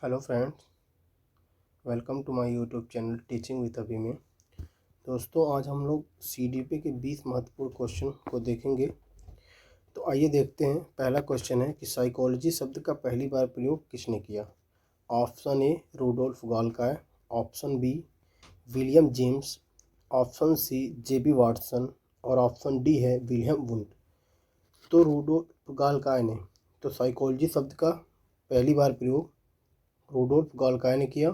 Hello friends, welcome to my YouTube channel teaching with Abhi में। दोस्तों, आज हम लोग सीडीपी के 20 महत्वपूर्ण क्वेश्चन को देखेंगे। तो आइए देखते हैं। पहला क्वेश्चन है कि साइकोलॉजी शब्द का पहली बार प्रयोग किसने किया। Option A Rudolf Gockel, option B William James, option C J B Watson और ऑप्शन डी है विलियम वुंड। तो रूडोल्फ गॉलकाय ने तो साइकोलॉजी शब्द का पहली बार प्रयोग रूडोल्फ गॉलकाय ने किया।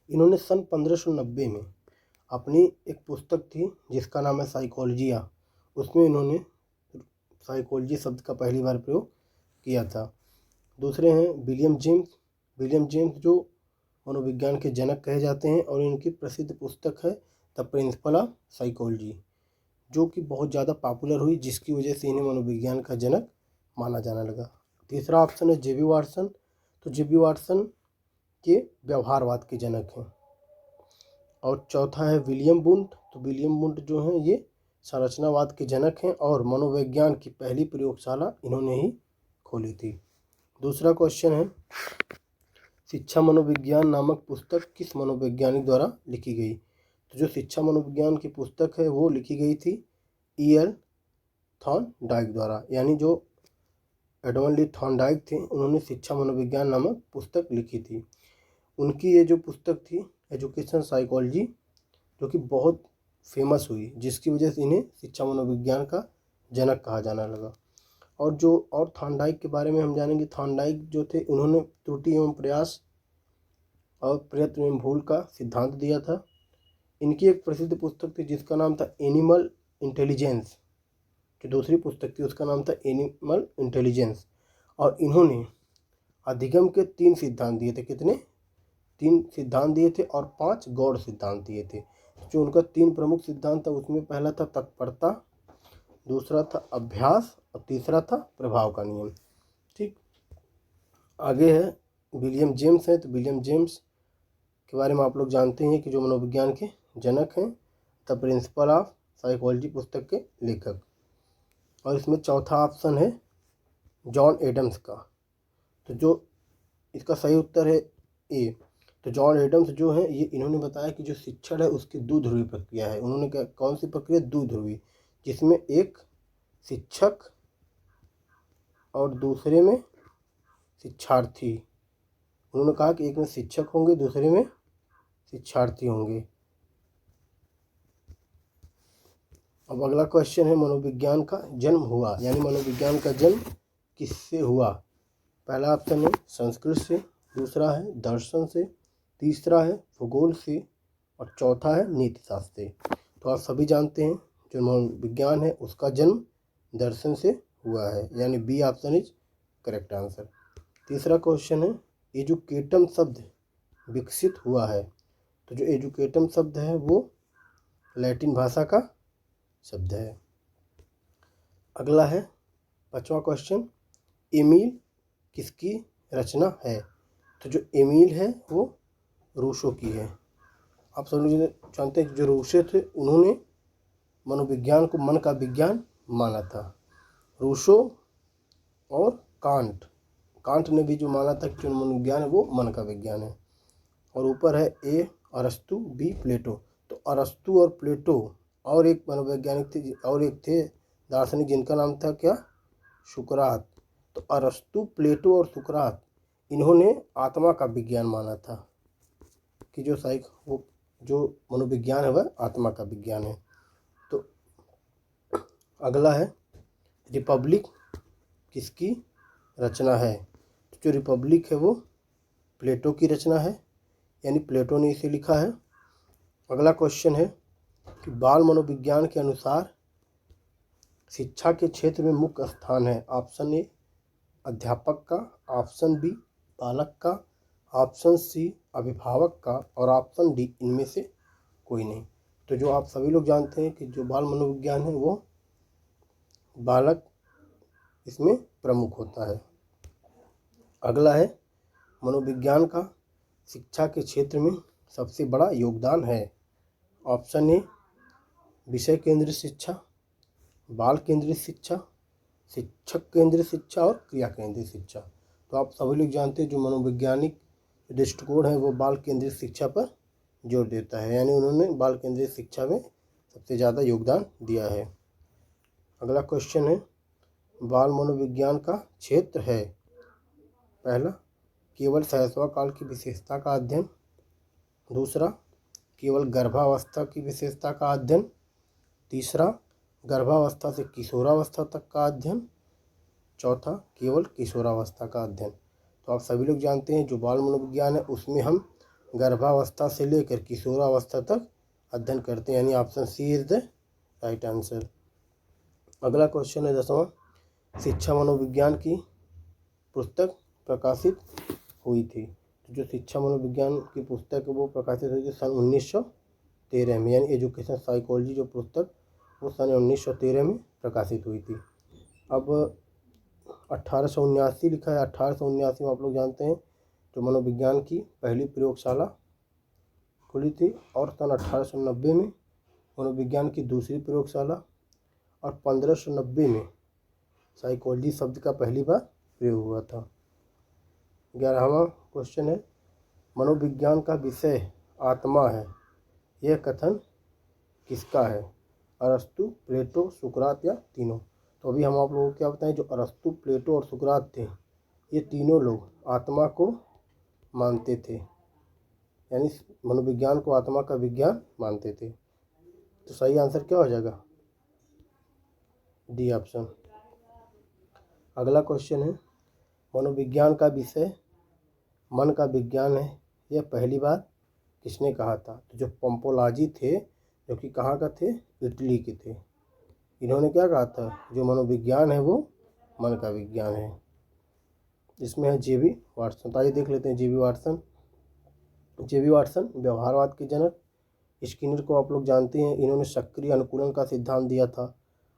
इन्होंने सन 1590 में अपनी एक पुस्तक थी जिसका नाम है साइकोलॉजिया, उसमें इन्होंने साइकोलॉजी शब्द का पहली बार प्रयोग किया था। दूसरे हैं विलियम जेम्स जो मनोविज्ञान के जनक कहे जाते हैं और इनकी प्रसिद्ध पुस्तक है द प्रिंसिपल ऑफ साइकोलॉजी, जो कि बहुत ज़्यादा पॉपुलर हुई, जिसकी वजह से इन्हें मनोविज्ञान का जनक माना जाने लगा। तीसरा ऑप्शन है जेबी वाटसन। तो जेबी वाटसन के व्यवहारवाद के जनक हैं। और चौथा है विलियम वुंड। तो विलियम वुंड जो हैं ये संरचनावाद के जनक हैं और मनोविज्ञान की पहली प्रयोगशाला इन्होंने ही खोली थी। दूसरा क्वेश्चन है, शिक्षा मनोविज्ञान नामक पुस्तक किस मनोवैज्ञानिक द्वारा लिखी गई। तो जो शिक्षा मनोविज्ञान की पुस्तक है वो लिखी गई थी E.L. थॉर्नडाइक द्वारा, यानी जो एडमंड ली थॉर्नडाइक थे उन्होंने शिक्षा मनोविज्ञान नामक पुस्तक लिखी थी। उनकी ये जो पुस्तक थी एजुकेशन साइकोलॉजी, जो कि बहुत फेमस हुई, जिसकी वजह से इन्हें शिक्षा मनोविज्ञान का जनक कहा जाने लगा। और थॉर्नडाइक के बारे में हम जानेंगे। थॉर्नडाइक जो थे उन्होंने त्रुटि एवं प्रयास और प्रयत्न एवं भूल का सिद्धांत दिया था। इनकी एक प्रसिद्ध पुस्तक थी जिसका नाम था एनिमल इंटेलिजेंस। जो दूसरी पुस्तक थी उसका नाम था एनिमल इंटेलिजेंस। और इन्होंने अधिगम के 3 सिद्धांत दिए थे। कितने? 3 सिद्धांत दिए थे और 5 गौड़ सिद्धांत दिए थे। जो उनका 3 प्रमुख सिद्धांत था उसमें पहला था तत्परता, दूसरा था अभ्यास और तीसरा था प्रभाव का नियम। ठीक, आगे है विलियम जेम्स है। तो विलियम जेम्स के बारे में आप लोग जानते हैं कि जो मनोविज्ञान के जनक हैं, द प्रिंसिपल ऑफ साइकोलॉजी पुस्तक के लेखक। और इसमें चौथा ऑप्शन है जॉन एडम्स का। तो जो इसका सही उत्तर है ए। तो जॉन एडम्स जो है ये इन्होंने बताया कि जो शिक्षण है उसकी द्विध्रुवी प्रक्रिया है। उन्होंने क्या, कौन सी प्रक्रिया? द्विध्रुवी, जिसमें एक शिक्षक और दूसरे में शिक्षार्थी। उन्होंने कहा कि एक में शिक्षक होंगे, दूसरे में शिक्षार्थी होंगे। अब अगला क्वेश्चन है, मनोविज्ञान का जन्म हुआ, यानी मनोविज्ञान का जन्म किससे हुआ। पहला ऑप्शन है संस्कृत से, दूसरा है दर्शन से, तीसरा है भूगोल से और चौथा है नीतिशास्त्र से। तो आप सभी जानते हैं जो मनोविज्ञान है उसका जन्म दर्शन से हुआ है, यानी B option is correct answer. तीसरा क्वेश्चन है, एजुकेटम शब्द विकसित हुआ है। तो जो एजुकेटम शब्द है वो लैटिन भाषा का शब्द है। अगला है 5वां क्वेश्चन, एमिल किसकी रचना है। तो जो एमिल है वो रूसो की है। आप सब लोग जानते हैं कि जो रूसो थे उन्होंने मनोविज्ञान को मन का विज्ञान माना था। रूसो और कांट ने भी जो माना था कि जो मनोविज्ञान है वो मन का विज्ञान है। और ऊपर है ए अरस्तु, बी प्लेटो। तो अरस्तु और प्लेटो और एक मनोवैज्ञानिक थे और एक थे दार्शनिक जिनका नाम था क्या? सुकरात। तो अरस्तु, प्लेटो और सुकरात इन्होंने आत्मा का विज्ञान माना था कि जो मनोविज्ञान है वह आत्मा का विज्ञान है। तो अगला है, रिपब्लिक किसकी रचना है। तो जो रिपब्लिक है वो प्लेटो की रचना है, यानी प्लेटो ने इसे लिखा है। अगला क्वेश्चन है कि बाल मनोविज्ञान के अनुसार शिक्षा के क्षेत्र में मुख्य स्थान है। ऑप्शन ए अध्यापक का, ऑप्शन बी बालक का, ऑप्शन सी अभिभावक का और ऑप्शन डी इनमें से कोई नहीं। तो जो आप सभी लोग जानते हैं कि जो बाल मनोविज्ञान है वो बालक इसमें प्रमुख होता है। अगला है, मनोविज्ञान का शिक्षा के क्षेत्र में सबसे बड़ा योगदान है। ऑप्शन ए विषय केंद्रित शिक्षा, बाल केंद्रित शिक्षा, शिक्षक केंद्रित शिक्षा और क्रिया केंद्रित शिक्षा। तो आप सभी लोग जानते हैं जो मनोवैज्ञानिक दृष्टिकोण है वो बाल केंद्रित शिक्षा पर जोर देता है, यानी उन्होंने बाल केंद्रित शिक्षा में सबसे ज़्यादा योगदान दिया है। अगला क्वेश्चन है, बाल मनोविज्ञान का क्षेत्र है। पहला, केवल शैशव काल की विशेषता का अध्ययन। दूसरा, केवल गर्भावस्था की विशेषता का अध्ययन। तीसरा, गर्भावस्था से किशोरावस्था तक का अध्ययन। चौथा, केवल किशोरावस्था का अध्ययन। तो आप सभी लोग जानते हैं जो बाल मनोविज्ञान है उसमें हम गर्भावस्था से लेकर किशोरावस्था तक अध्ययन करते हैं, यानी option C is the right answer. अगला क्वेश्चन है 10वां, शिक्षा मनोविज्ञान की पुस्तक प्रकाशित हुई थी। तो जो शिक्षा मनोविज्ञान की पुस्तक है वो प्रकाशित हुई थी सन 1913 में, यानी एजुकेशन साइकोलॉजी जो पुस्तक वो सन 1913 में प्रकाशित हुई थी। अब 1879 लिखा है। 1879 में आप लोग जानते हैं जो मनोविज्ञान की पहली प्रयोगशाला खुली थी, और सन 1890 में मनोविज्ञान की दूसरी प्रयोगशाला, और 1590 में साइकोलॉजी शब्द का पहली बार प्रयोग हुआ था। 11वां क्वेश्चन है, मनोविज्ञान का विषय आत्मा है, यह कथन किसका है? अरस्तु, प्लेटो, सुकरात या तीनों? तो अभी हम आप लोगों को क्या बताएं, जो अरस्तु, प्लेटो और सुकरात थे ये तीनों लोग आत्मा को मानते थे, यानी मनोविज्ञान को आत्मा का विज्ञान मानते थे। तो सही आंसर क्या हो जाएगा? D option. अगला क्वेश्चन है, मनोविज्ञान का विषय मन का विज्ञान है, यह पहली बार किसने कहा था? तो जो पंपोलाजी थे जो कि कहाँ का थे? इटली के थे। इन्होंने क्या कहा था? जो मनोविज्ञान है वो मन का विज्ञान है। इसमें है जे बी वाटसन। तो आइए देख लेते हैं J B Watson. J B Watson व्यवहारवाद के जनक। स्किनर को आप लोग जानते हैं, इन्होंने सक्रिय अनुकूलन का सिद्धांत दिया था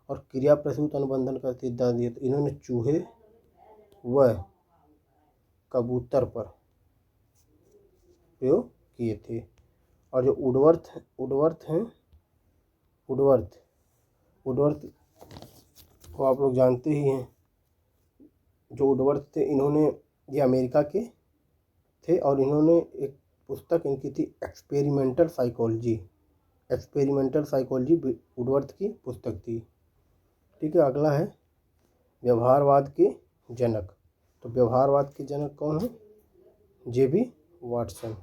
और क्रिया प्रसूत अनुबंधन का सिद्धांत दिया था। इन्होंने चूहे व कबूतर पर प्रयोग किए थे। और जो वुडवर्थ को आप लोग जानते ही हैं। जो वुडवर्थ थे इन्होंने, ये अमेरिका के थे और इन्होंने एक पुस्तक इनकी थी एक्सपेरिमेंटल साइकोलॉजी वुडवर्थ की पुस्तक थी। ठीक है, अगला है व्यवहारवाद के जनक। तो व्यवहारवाद के जनक कौन है? J B Watson.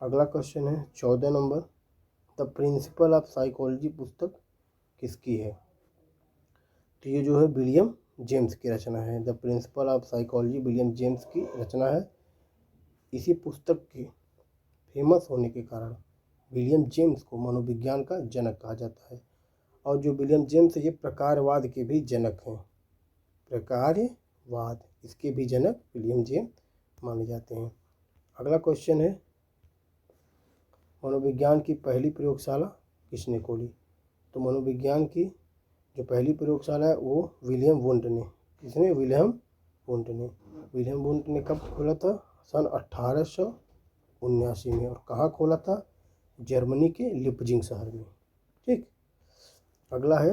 अगला क्वेश्चन है 14 नंबर, द प्रिंसिपल ऑफ साइकोलॉजी पुस्तक किसकी है? तो ये जो है विलियम जेम्स की रचना है। The principle of psychology William James की रचना है। इसी पुस्तक के फेमस होने के कारण विलियम जेम्स को मनोविज्ञान का जनक कहा जाता है। और जो विलियम जेम्स है ये प्रकारवाद के भी जनक हैं। प्रकारवाद, इसके भी जनक विलियम जेम्स माने जाते हैं। अगला क्वेश्चन है, मनोविज्ञान की पहली प्रयोगशाला किसने खोली? तो मनोविज्ञान की जो पहली प्रयोगशाला है वो विलियम वुंड ने। किसने? विलियम वुंड ने कब खोला था? सन 1879 में। और कहाँ खोला था? जर्मनी के लिपजिंग शहर में। ठीक। अगला है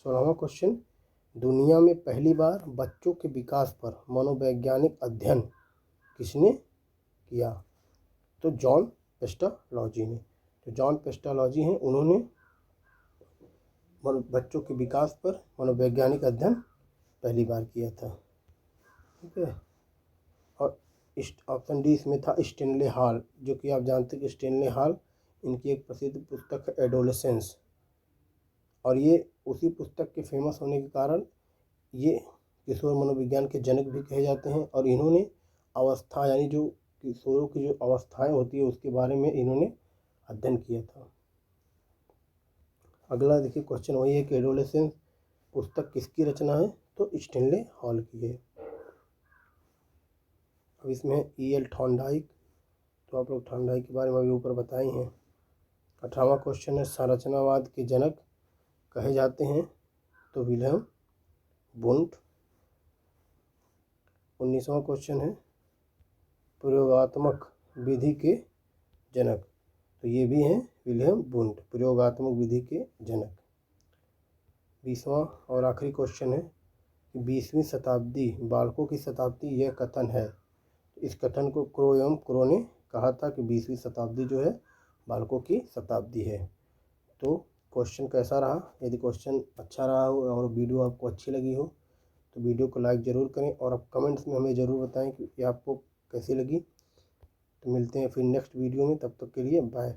16वां क्वेश्चन, दुनिया में पहली बार बच्चों के विकास पर मनोवैज्ञानिक अध्ययन किसने किया? तो जॉन पेस्टालॉजी ने। तो जॉन पेस्टालॉजी हैं, उन्होंने बच्चों के विकास पर मनोवैज्ञानिक अध्ययन पहली बार किया था। ठीक है। और ऑप्शन डी इसमें था स्टेनले हॉल, जो कि आप जानते हैं कि स्टेनले हॉल इनकी एक प्रसिद्ध पुस्तक है एडोलेसेंस। और ये उसी पुस्तक के फेमस होने के कारण ये किशोर मनोविज्ञान के जनक भी कहे जाते हैं। और इन्होंने अवस्था, यानी जो किशोरों की जो अवस्थाएं होती है उसके बारे में इन्होंने अध्ययन किया था। अगला देखिए क्वेश्चन वही है कि एडोलेसेंस पुस्तक किसकी रचना है? तो स्टेनले हॉल की है। अब इसमें है E.L. थॉर्नडाइक। तो आप लोग थॉर्नडाइक के बारे में अभी ऊपर बताए हैं। 18वां क्वेश्चन है, संरचनावाद के जनक कहे जाते हैं? तो विलियम वुंड। 19वां क्वेश्चन है, प्रयोगात्मक विधि के जनक। तो ये भी हैं विलियम वुंड, प्रयोगात्मक विधि के जनक। 20वां और आखिरी क्वेश्चन है, कि 20वीं शताब्दी बालकों की शताब्दी यह कथन है। इस कथन को क्रो एवं क्रो ने कहा था कि 20वीं शताब्दी जो है बालकों की शताब्दी है। तो क्वेश्चन कैसा रहा? यदि क्वेश्चन अच्छा रहा हो और वीडियो आपको अच्छी लगी हो तो वीडियो को लाइक ज़रूर करें और आप कमेंट्स में हमें ज़रूर बताएं कि आपको कैसी लगी। तो मिलते हैं फिर नेक्स्ट वीडियो में, तब तक के लिए बाय।